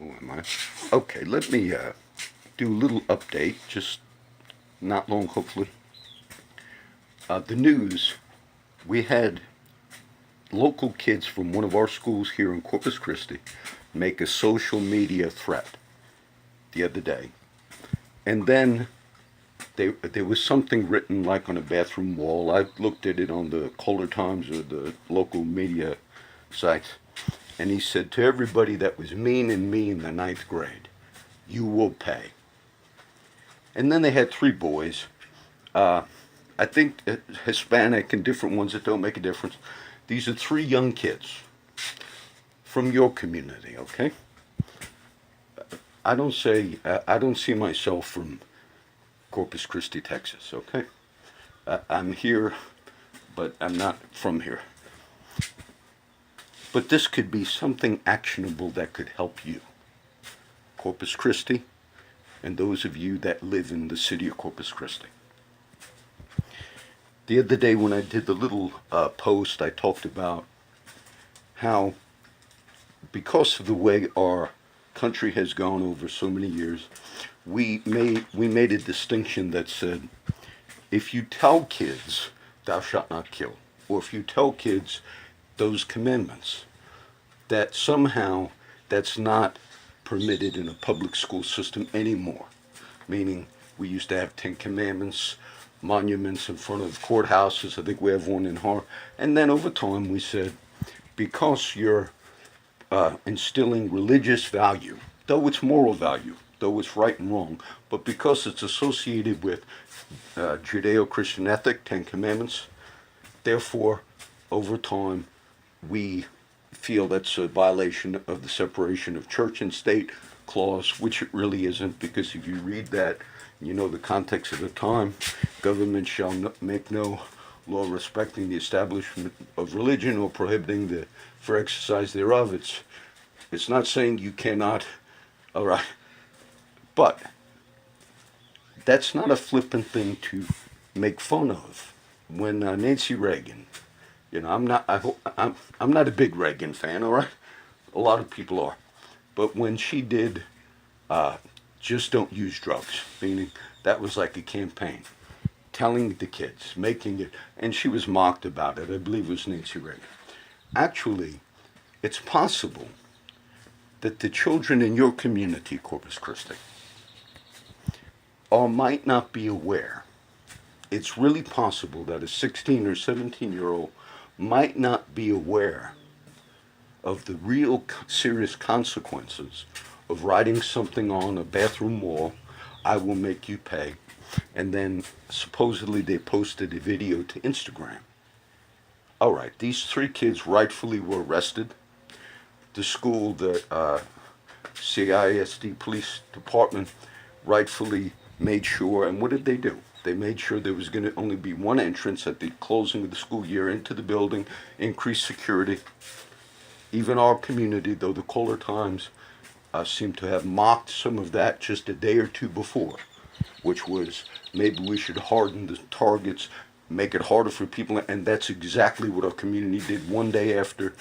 Oh, am I? Okay, let me do a little update, just not long, hopefully. The news, we had local kids from one of our schools here in Corpus Christi make a social media threat the other day. And then there was something written like on a bathroom wall. I looked at it on the Kohler Times or the local media sites. And he said, to everybody that was mean and me in the ninth grade, you will pay. And then they had three boys. I think Hispanic and different ones that don't make a difference. These are three young kids from your community, okay? I don't see myself from Corpus Christi, Texas, okay? I'm here, but I'm not from here. But this could be something actionable that could help you, Corpus Christi, and those of you that live in the city of Corpus Christi. The other day when I did the little post, I talked about how, because of the way our country has gone over so many years, we made a distinction that said, if you tell kids, thou shalt not kill, or if you tell kids those commandments, that somehow that's not permitted in a public school system anymore. Meaning, we used to have 10 Commandments, monuments in front of courthouses. I think we have one in Har. And then over time, we said, because you're instilling religious value, though it's moral value, though it's right and wrong, but because it's associated with Judeo-Christian ethic, 10 Commandments, therefore, over time, we feel that's a violation of the separation of church and state clause, which it really isn't, because if you read that, you know the context of the time, government shall make no law respecting the establishment of religion or prohibiting the for exercise thereof. It's not saying you cannot, all right, but that's not a flippant thing to make fun of. When Nancy Reagan, I'm not a big Reagan fan, all right? A lot of people are. But when she did just don't use drugs, meaning that was like a campaign, telling the kids, making it, and she was mocked about it. I believe it was Nancy Reagan. Actually, it's possible that the children in your community, Corpus Christi, or might not be aware. It's really possible that a 16 or 17-year-old might not be aware of the real serious consequences of writing something on a bathroom wall, I will make you pay. And then supposedly they posted a video to Instagram. All right, these three kids rightfully were arrested. The school, the CISD police department, rightfully made sure, and what did they do? They made sure there was going to only be one entrance at the closing of the school year into the building, increased security. Even our community, though the Kohler Times seemed to have mocked some of that just a day or two before, which was maybe we should harden the targets, make it harder for people, and that's exactly what our community did one day after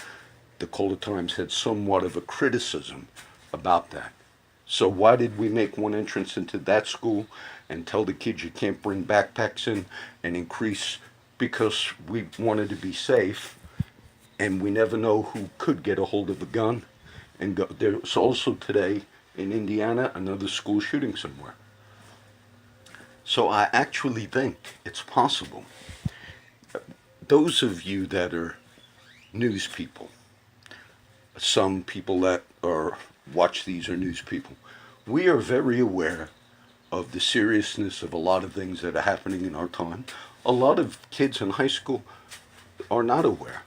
the Kohler Times had somewhat of a criticism about that. So why did we make one entrance into that school and tell the kids you can't bring backpacks in and increase, because we wanted to be safe, and we never know who could get a hold of a gun and go. There's also today in Indiana another school shooting somewhere. So I actually think it's possible. Those of you that are news people, some people that are watch these are news people, we are very aware of the seriousness of a lot of things that are happening in our time. A lot of kids in high school are not aware,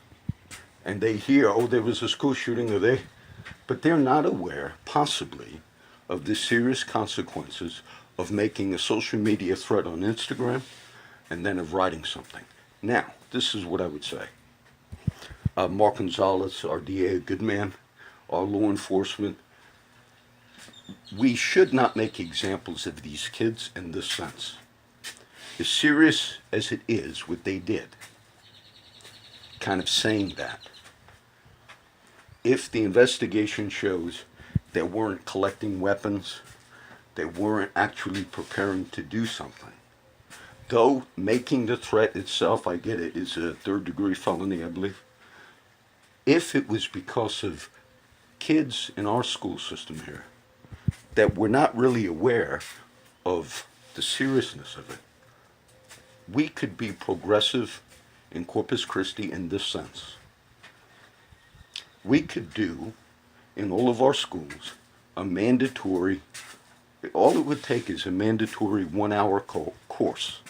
and they hear, oh, there was a school shooting, or but they're not aware, possibly, of the serious consequences of making a social media threat on Instagram and then of writing something. Now, this is what I would say. Mark Gonzalez, our DA, a good man, our law enforcement, we should not make examples of these kids in this sense. As serious as it is what they did, kind of saying that, if the investigation shows They weren't collecting weapons. They weren't actually preparing to do something. Though making the threat itself, I get it, is a third-degree felony, I believe. If it was because of kids in our school system here that were not really aware of the seriousness of it, we could be progressive in Corpus Christi in this sense. We could do, in all of our schools, a mandatory, all it would take is a mandatory 1 hour course.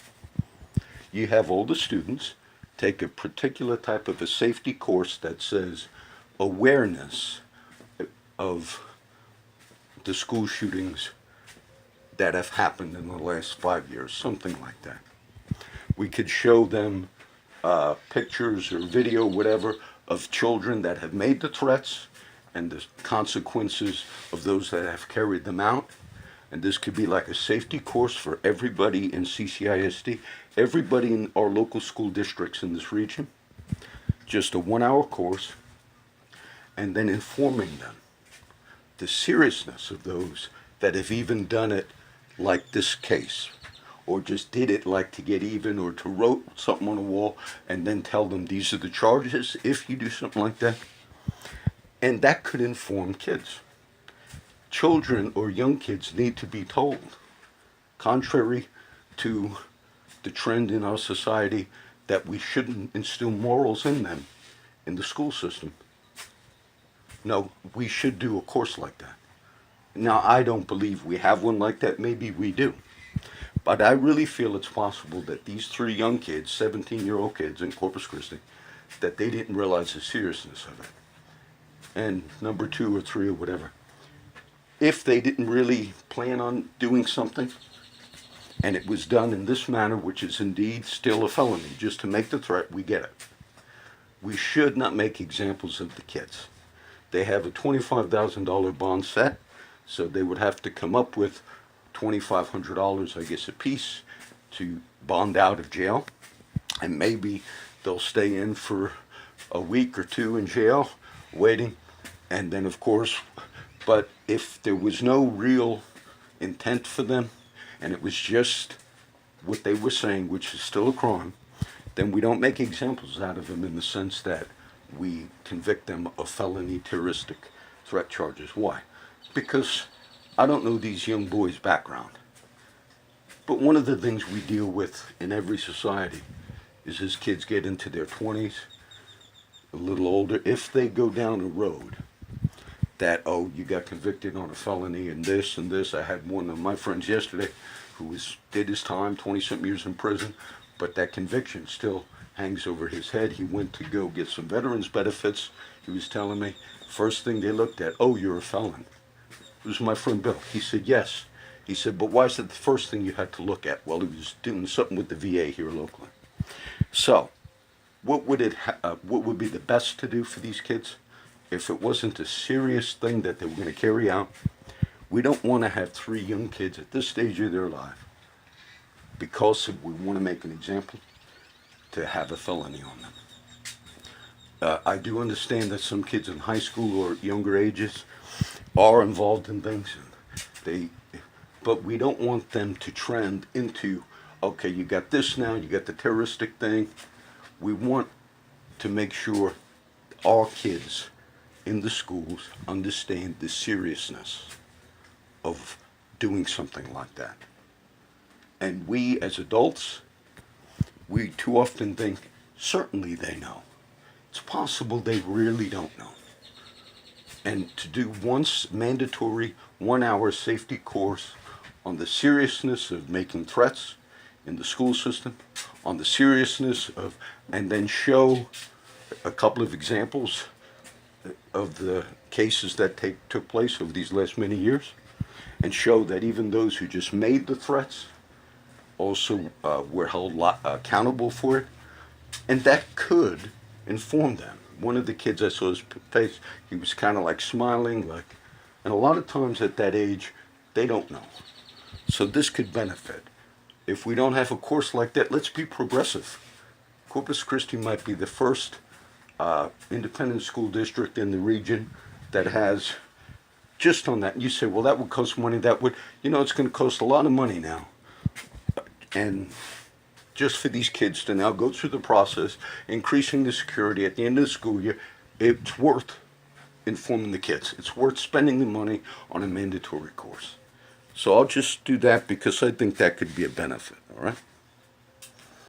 You have all the students take a particular type of a safety course that says awareness of the school shootings that have happened in the last 5 years, something like that. We could show them pictures or video, whatever, of children that have made the threats and the consequences of those that have carried them out. And this could be like a safety course for everybody in CCISD, everybody in our local school districts in this region. Just a 1 hour course, and then informing them the seriousness of those that have even done it like this case, or just did it like to get even, or to wrote something on a wall and then tell them these are the charges if you do something like that. And that could inform kids. Children or young kids need to be told, contrary to the trend in our society that we shouldn't instill morals in them in the school system. No, we should do a course like that. Now, I don't believe we have one like that. Maybe we do. But I really feel it's possible that these 3 young kids, 17-year-old kids in Corpus Christi, that they didn't realize the seriousness of it. And number 2 or 3 or whatever, if they didn't really plan on doing something, and it was done in this manner, which is indeed still a felony, just to make the threat, we get it. We should not make examples of the kids. They have a $25,000 bond set, so they would have to come up with $2,500, I guess, a piece to bond out of jail. And maybe they'll stay in for a week or 2 in jail, waiting. And then, of course, but if there was no real intent for them, and it was just what they were saying, which is still a crime, then we don't make examples out of them in the sense that we convict them of felony terroristic threat charges. Why? Because I don't know these young boys' background. But one of the things we deal with in every society is as kids get into their 20s, a little older, if they go down a road that, oh, you got convicted on a felony and this and this. I had one of my friends yesterday who did his time, 20-something years in prison, but that conviction still hangs over his head. He went to go get some veterans benefits. He was telling me, first thing they looked at, oh, you're a felon. It was my friend Bill. He said, yes. He said, but why is that the first thing you had to look at? Well, he was doing something with the VA here locally. So, what would be the best to do for these kids? If it wasn't a serious thing that they were going to carry out, we don't want to have 3 young kids at this stage of their life, because we want to make an example, to have a felony on them. I do understand that some kids in high school or younger ages are involved in things, but we don't want them to trend into, okay, you got this now, you got the terroristic thing. We want to make sure our kids in the schools understand the seriousness of doing something like that. And we as adults, we too often think, certainly they know. It's possible they really don't know. And to do once mandatory 1 hour safety course on the seriousness of making threats in the school system, on the seriousness of, and then show a couple of examples of the cases that took place over these last many years, and show that even those who just made the threats also were held accountable for it, and that could inform them. One of the kids, I saw his face, he was kind of like smiling, and a lot of times at that age, they don't know. So this could benefit. If we don't have a course like that, let's be progressive. Corpus Christi might be the first independent school district in the region that has just on that. You say, well, that would cost money. That would, it's going to cost a lot of money now. And just for these kids to now go through the process, increasing the security at the end of the school year, it's worth informing the kids. It's worth spending the money on a mandatory course. So I'll just do that because I think that could be a benefit, all right?